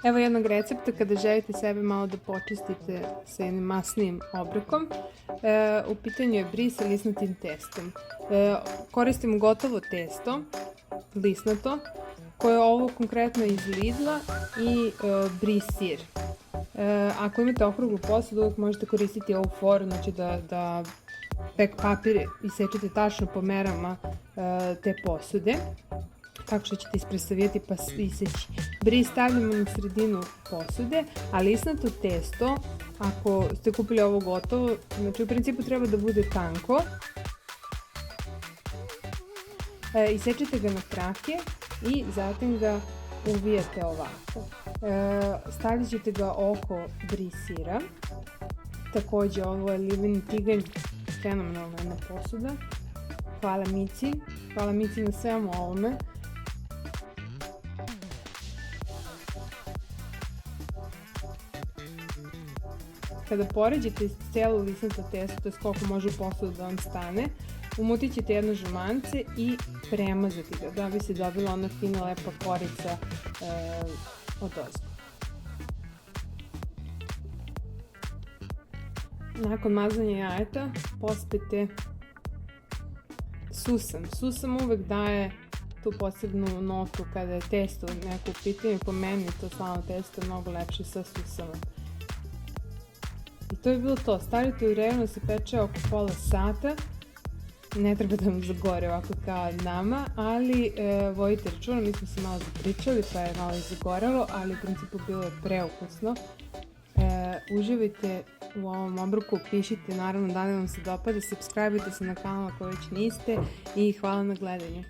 Evo jednog recepta kada želite sebe malo da počistite sa jednim masnijim obrokom. U pitanju je bris sa lisnatim testom. Koristim gotovo testo, lisnato, koje je ovo konkretno iz Lidla i bris sir. Ako imate okruglu posudu, uvijek možete koristiti ovu foru, znači da pek papir isečete tačno po merama te posude, tako što ćete ispresavijeti pa iseći. Bris stavljamo na sredinu posude, a lisnato testo, ako ste kupili ovo gotovo, znači u principu treba da bude tanko. Isečete ga na trake i zatim ga uvijete ovako. Stavljat ćete ga oko bris sira. Također ovo je liveni tiganj, fenomenalna jedna posuda. Hvala Mici na svemu ovome. Kada poređete cijelo lisnato testo, to je koliko može u posudu da vam stane, umutit ćete jedno žumance i premazati ga da bi se dobila ona fina lepa korica odozgo. Nakon mazanja jajeta pospete susam. Susam uvek daje tu posebnu notu kada je testo neko u pitanju. Po meni to slano testo je mnogo lepše sa susamom. I to je bilo to. Stavite u vreme da se peče oko pola sata. Ne treba da vam zagore ovako kao nama, ali vodite računa, mi smo se malo zapričali pa je malo zagoralo, ali u principu bilo je preukusno. Uživajte u ovom obroku, pišite naravno da li vam se dopada, subscribe-ite se na kanal ako već niste i hvala na gledanju.